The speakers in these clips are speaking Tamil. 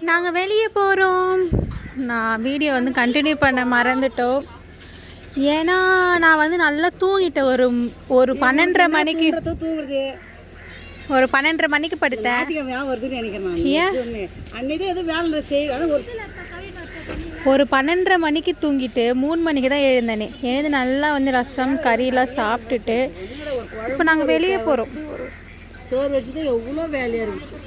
நாங்கள் வெளியே போகிறோம். நான் வீடியோ வந்து கண்டினியூ பண்ண மறந்துட்டோம். ஏன்னா நான் வந்து நல்லா தூங்கிட்டேன். ஒரு 12:30 மணிக்கு தூங்குறது. ஒரு 12:30 மணிக்கு படுத்தேன். ஒரு 12:30 மணிக்கு தூங்கிட்டு 3 மணிக்கு தான் எழுந்தேனே. எழுந்து நல்லா வந்து ரசம் கறியெல்லாம் சாப்பிட்டுட்டு இப்போ நாங்கள் வெளியே போகிறோம். சோறு வச்சுட்டு எவ்வளோ வேலையாக இருக்குது.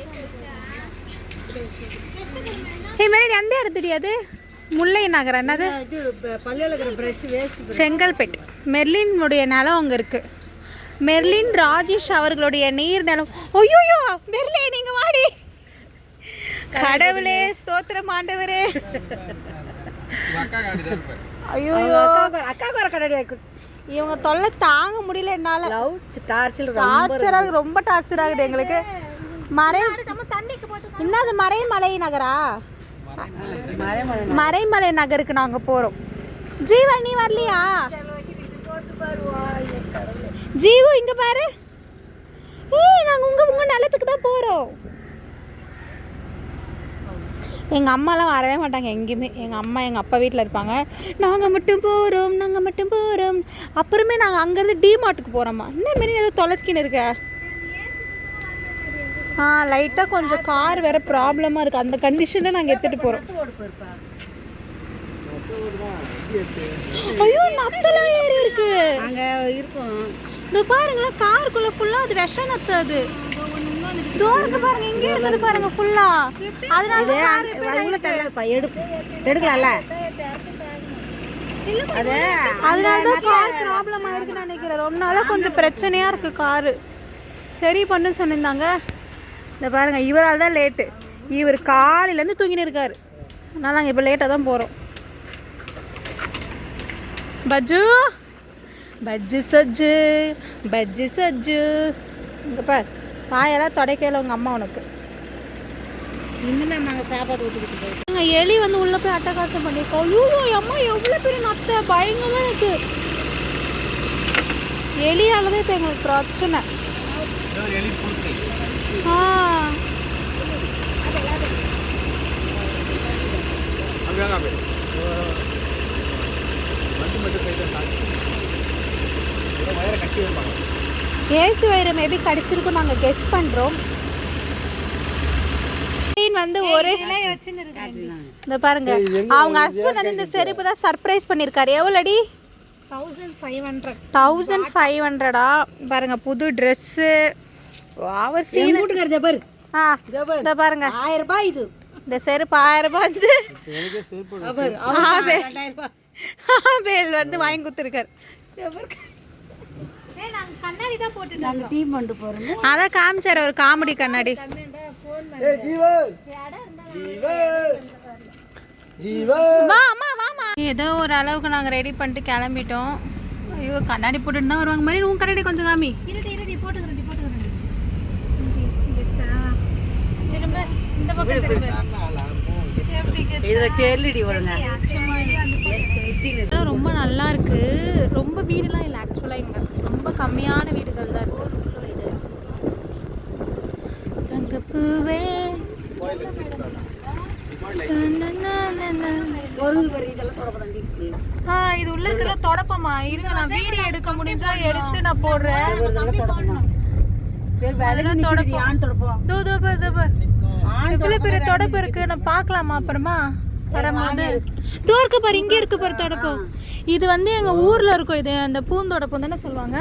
மாதிரி எந்த இடத்துடி அது? முல்லை நகரம் என்னது? செங்கல்பேட். மெர்லினுடைய நிலம் அங்கே இருக்குது. மெர்லின் ராஜேஷ் அவர்களுடைய நீர் நிலம். ஐயோ மெர்லே நீங்கள் வாடி. கடவுளே ஸ்தோத்திரம் ஆண்டவரே. ஐயோ அக்கா வர கடை இவங்க தொல்லை தாங்க முடியல என்னால். டார்ச்சராக ரொம்ப டார்ச்சர் ஆகுது எங்களுக்கு. என்னது மறைமலை நகரா? மறைமலை நகருக்கு நாங்கள் போகிறோம். ஜீவா நீ வரலையா? ஜீவு இங்கே பாரு. நாங்கள் உங்கள் நிலத்துக்கு தான் போகிறோம். எங்கள் அம்மாலாம் வரவே மாட்டாங்க எங்கேயுமே. எங்கள் அம்மா எங்கள் அப்பா வீட்டில் இருப்பாங்க. நாங்கள் மட்டும் போகிறோம். அப்புறமே நாங்கள் அங்கேருந்து டிமார்ட்டுக்கு போகிறோம்மா. இன்னமாரி ஏதோ தொலைச்சிக்கின்னு இருக்க. லைட்டாக கொஞ்சம் கார் வேறு ப்ராப்ளமாக இருக்குது. அந்த கண்டிஷனில் நாங்கள் எடுத்துகிட்டு போகிறோம். ஐயோ நத்தெல்லாம் ஏறி இருக்கு. அங்கே இருக்கும். இந்த பாருங்களேன் காருக்குள்ளே ஃபுல்லாக அது விஷம் நத்து. அது தூரத்து பாருங்க இங்கே இருக்குது பாருங்க ஃபுல்லாக. அதனால எடுக்கலாம்ல. அதனால தான் கார் ப்ராப்ளம் ஆயிருக்குன்னு நினைக்கிறேன். ரொம்ப நாளாக கொஞ்சம் பிரச்சனையாக இருக்குது காரு. சரி பண்ணுன்னு சொன்னிருந்தாங்க. இந்த பாருங்க இவரால் தான் லேட்டு. இவர் காலையிலேருந்து தூங்கின்னு இருக்காரு. அதனால் நாங்கள் இப்போ லேட்டாக தான் போகிறோம். பஜ்ஜு சஜ்ஜு இங்கே பார். பாயெல்லாம் தொடைக்கையில் உங்கள் அம்மா உனக்கு. இன்னும் நாங்கள் சாப்பாடு ஊற்றிக்கிட்டு போய் நாங்கள் எலி வந்து உள்ளே போய் அட்டகாசம் பண்ணியிருக்கோம். ஐயோ அம்மா எவ்வளோ பெரிய நத்தை பயங்கரமாக இருக்குது. எலியால் தான் இப்போ எங்களுக்கு பிரச்சனை. ஏசு வயிறு மேபி கடிச்சிருக்கும் நாங்கள் கெஸ் பண்ணுறோம். வந்து ஒரு இந்த பாருங்க அவங்க ஹஸ்பண்ட் வந்து இந்த செருப்பு தான் சர்ப்ரைஸ் பண்ணியிருக்காரு. எவ்வளோடி? 1500 பாருங்க. புது ட்ரெஸ்ஸு அவர் சீன் பாரு. இந்த பாருங்க 1000 ரூபாய். இது இந்த செருப்பு 1000 ரூபாய் வந்து ஆபேல் வந்து வாங்கி கொடுத்துருக்காரு. கண்ணாடி தான் போட்டு டீம் பண்ணிட்டு போறோம். அதான் காமிச்சாரு ஒரு காமெடி கண்ணாடி. ஏதோ ஒரு அளவுக்கு நாங்கள் ரெடி பண்ணிட்டு கிளம்பிட்டோம். ஐயோ கண்ணாடி போட்டுட்டு தான் வருவாங்க மாதிரி. உன் கண்ணாடி கொஞ்சம் காமி. திரும்ப இந்த பக்கம் திரும்ப. ரொம்ப நல்லா இருக்கு. ரொம்ப வீடுலாம் இல்லை ஆக்சுவலாக. இங்கே ரொம்ப கம்மியான வீடுகள் தான் இருக்கு. தங்கப்பூவே இது உள்ள இருக்கிற தொடப்பமா? இருங்க நான் வீடியோ எடுக்க முடிஞ்சா எடுத்து நான் போடுறேன். எவ்வளவு பெரிய தொடப்பு இருக்கு. நான் பாக்கலாமா அப்புறமா வரும்போது? தோற்கு பாரு இங்கே இருக்கு பாரு தொடப்பம். இது வந்து எங்க ஊர்ல இருக்கும். இது அந்த பூந்தொடப்பம் தானே சொல்லுவாங்க.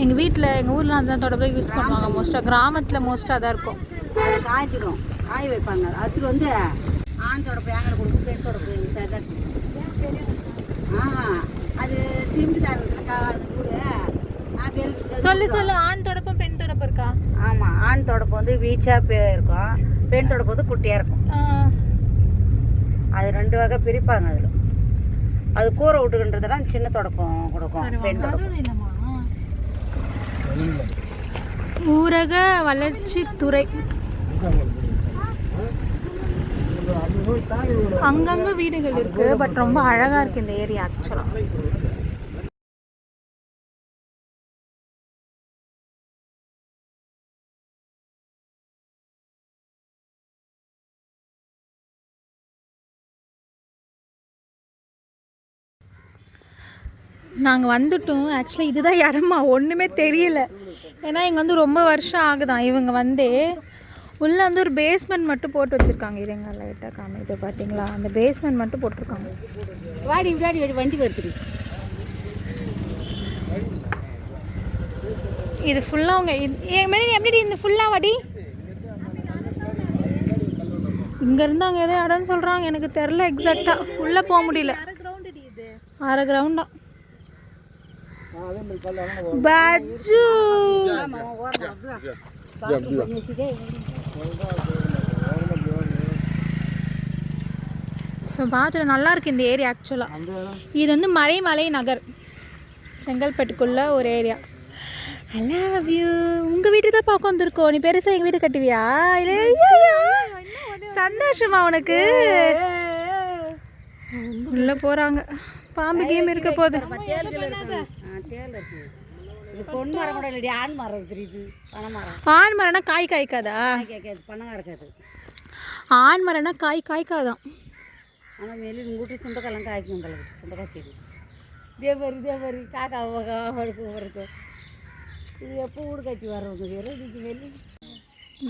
எங்க வீட்டுல எங்க ஊர்ல அந்த தொடப்பம் யூஸ் பண்ணுவாங்க. மோஸ்டா கிராமத்துல மோஸ்டா தான் இருக்கும். காய்ச்சிடும் காய வைப்பாங்க. அது வந்து ஆண் தொடப்பு ஏங்கட கொடுக்கும். பெண் தொடப்பு அது சிமெண்ட் சொல்லு. ஆண் தொடப்பம் பெண் தொடப்பம் இருக்கா? ஆமா ஆண் தொடப்பு வந்து வீச்சா இருக்கும். பெண் தொடப்பு வந்து குட்டியா இருக்கும். அது 2 வகை பிரிப்பாங்க. அதில் அது கூரை விட்டுக்கின்றதெல்லாம் சின்ன தொடப்பம் கொடுக்கும். பெண் தொடப்பம். ஊரக வளர்ச்சி துறை அங்கங்க வீடுகள் இருக்கு. பட் ரொம்ப அழகா இருக்கு இந்த ஏரியா ஆக்சுவலா. நாங்கள் வந்துட்டோம். ஆக்சுவலி இதுதான் இடமா ஒன்றுமே தெரியல. ஏன்னா இங்கே வந்து ரொம்ப வருஷம் ஆகுதான் இவங்க வந்து. உள்ளே வந்து ஒரு பேஸ்மெண்ட் மட்டும் போட்டு வச்சுருக்காங்க. இருங்க லைட்டாக காமிது பார்த்தீங்களா, அந்த பேஸ்மெண்ட் மட்டும் போட்டிருக்காங்க. வாடி விடாடி வண்டி வருது. இது ஃபுல்லாக அவங்க மாரி எப்படி இந்த ஃபுல்லாக வாடி இங்கேருந்து அங்கே ஏதோ இடம்னு சொல்கிறாங்க. எனக்கு தெரில எக்ஸாக்டாக, உள்ளே போக முடியல. அரை கிரவுண்டா பாஜு. ஸோ பார்த்துட்டு நல்லா இருக்கு இந்த ஏரியா. ஆக்சுவலாக இது வந்து மறைமலை நகர், செங்கல்பட்டுக்குள்ள ஒரு ஏரியா. I love you. உங்கள் வீட்டுக்கு தான் பார்க்க வந்திருக்கோம். நீ பெருசாக எங்கள் வீட்டு கட்டுவியா? இல்லை சந்தோஷமா உனக்கு? உள்ளே போகிறாங்க. பாம்பு கேம் இருக்க போகுது. ஆண் மரம்னா காய் காய்க்காதா? ஆண் மரம்னா காய் காய்க்காதான். ஆனால் வெளியே உங்கூட்டி சுண்டக்காய்லாம் காய்க்கும் போல. சுண்டக்காய் செடி இதே மாதிரி காக்கா வருது. இது எப்போ ஊடு காய்ச்சி வர்றது இன்னைக்கு வெளியே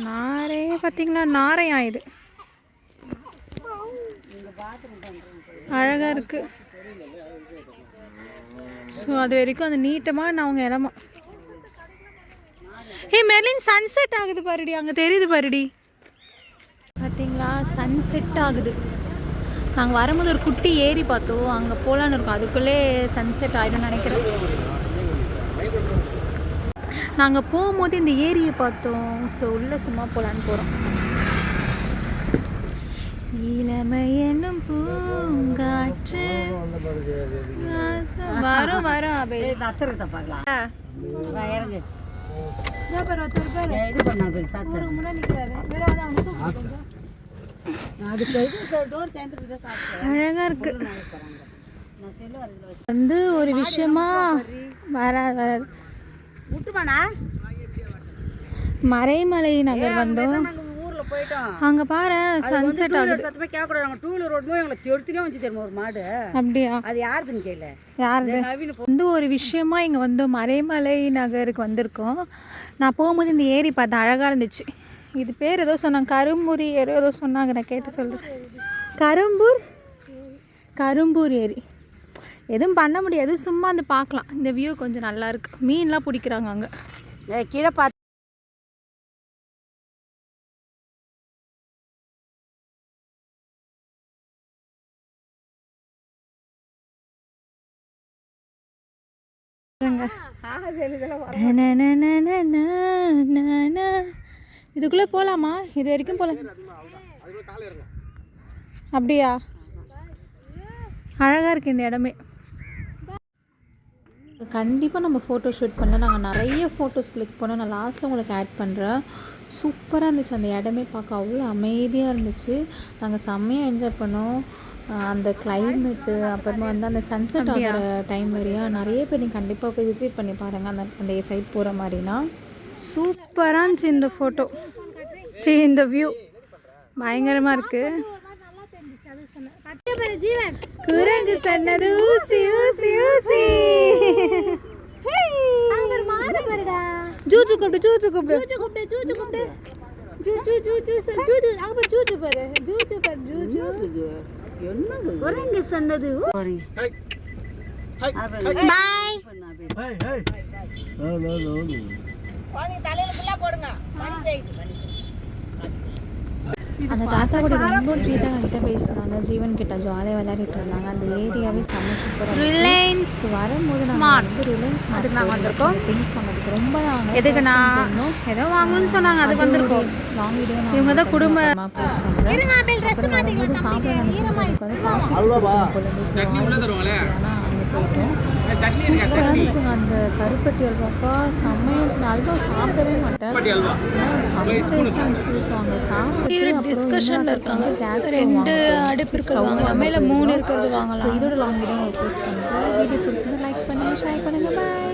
நாரே பார்த்தீங்களா? நாரையா இது அழகாக இருக்குது. ஸோ அது வரைக்கும் அந்த நீட்டமாக நான் அவங்க இடமா. ஹே மெர்லின், சன்செட் ஆகுது பாருடி, அங்கே தெரியுது பாருடி. பார்த்தீங்களா சன்செட் ஆகுது. நாங்கள் வரும்போது ஒரு குட்டி ஏரி பார்த்தோம், அங்கே போகலான்னு இருக்கோம். அதுக்குள்ளே சன்செட் ஆகிடும்னு நினைக்கிறேன். நாங்கள் போகும்போது இந்த ஏரியை பார்த்தோம். ஸோ உள்ளே சும்மா போகலான்னு போகிறோம். இளமை என்னும் பூங்காற்று வரும் வரும். அபே நத்துறத பார்க்கலாம். இறங்கு இது பண்ணா போய் சாப்பிட்டு முன்னாடி நிற்கிறாரு. அழகா இருக்கு. வந்து ஒரு விஷயமா வராது விட்டுமாண்ணா. மறைமலை நகர் வந்தோம். ஊரில் போயிட்டோம். அங்கே பாரு சன்செட் ஆகுது. சத்தமாக கேட்கக்கூடாது. நாங்கள் 2 வீலர் ரோடுமே எங்களை தெடுத்துனே வந்து தெரியுமா ஒரு மாடு. அப்படியா? அது யாருதுன்னு கேட்கல. யாரு வந்து ஒரு விஷயமா இங்கே வந்தோம். மறைமலை நகருக்கு வந்திருக்கோம். நான் போகும்போது இந்த ஏரி பார்த்தேன், அழகாக இருந்துச்சு. இது பேர் ஏதோ சொன்னாங்க, கரும்பூரி ஏதோ சொன்னாங்க. நான் கேட்டு சொல்கிறேன். கரும்பூர் ஏரி. எதுவும் பண்ண முடியாது, சும்மா வந்து பார்க்கலாம். இந்த வியூ கொஞ்சம் நல்லா இருக்கு. மீன்லாம் பிடிக்கிறாங்க அங்கே. கீழே பார்த்து இதுக்குள்ளே போகலாமா? இது வரைக்கும் போகலாம். அப்படியா? அழகாக இருக்குது இந்த இடமே. கண்டிப்பாக நம்ம ஃபோட்டோ ஷூட் பண்ண. நாங்கள் நிறைய ஃபோட்டோஸ் கிளிக் பண்ணோம். நான் லாஸ்ட்டில் உங்களுக்கு ஆட் பண்ணுறேன். சூப்பராக இருந்துச்சு அந்த இடமே. பார்க்க அவ்வளோ அமைதியாக இருந்துச்சு. நாங்கள் செம்மையாக என்ஜாய் பண்ணோம். அந்த கிளைமேட்டு, அப்புறமா வந்து அந்த சன்செட் ஆகிற டைம் வரையா நிறைய பேர் நீங்கள் கண்டிப்பாக போய் விசிட் பண்ணி பாருங்கள். அந்த சைட் போகிற மாதிரினா சூப்பராக இருந்துச்சு இந்த ஃபோட்டோ. இந்த வியூ பயங்கரமாக இருக்குது. குரங்கு சொன்னது ஊசி ஊசி ஊசி. ஜூஜு கூப்பிடு, ஜூஜு கூப்பிடு, ஜூஜு கூப்பிடு, ஜூஜு கூப்பிடு, ஜூஜு ஜூஜு ஜூஜு. அங்க பாரு ஜூஜு பாரு, ஜூஜு பாரு, ஜூஜு. என்னங்க குரங்கு சொன்னது? Bye. Hey hey no no no. வாங்க தலையில ஃபுல்லா போடுங்க. மணி பேய்து. அந்த தாத்தா கூட ரொம்ப ஸ்வீட்டாக என்கிட்ட பேசினாங்க. ஜீவன் கிட்ட ஜாலியாக விளையாடிட்டு இருந்தாங்க. அந்த ஏரியாவே செம்ம சூப்பராக. ரிலையன்ஸ் வரும்போது நாங்கள் வந்து ரிலையன்ஸ் அதுக்கு நாங்கள் வந்திருக்கோம். திங்ஸ் வாங்கிறதுக்கு ரொம்ப நாங்கள் எதுக்கு நான் ஏதோ வாங்கணும்னு சொன்னாங்க, அதுக்கு வந்திருக்கோம். லாங் வீடியோ இவங்க தான் குடும்ப போஸ்ட் பண்ணுறேன். சாப்பிட நினச்சிங்க அந்த கருப்பட்டி அல்வாக்கா செம்மையாக இருந்துச்சு. அல்வா சாப்பிடவே மாட்டேன். டிஸ்கஷனில் இருக்காங்க. 2 அடுப்பு இருக்கிறது வாங்கலாமா இல்லை 3 இருக்கிறது வாங்கலாம். இதோட லாங் வீடியோ போஸ்ட் பண்ணுறேன். வீடியோ பிடிச்சிருந்து லைக் பண்ணுங்கள், ஷேர் பண்ணுங்கள். பாய்.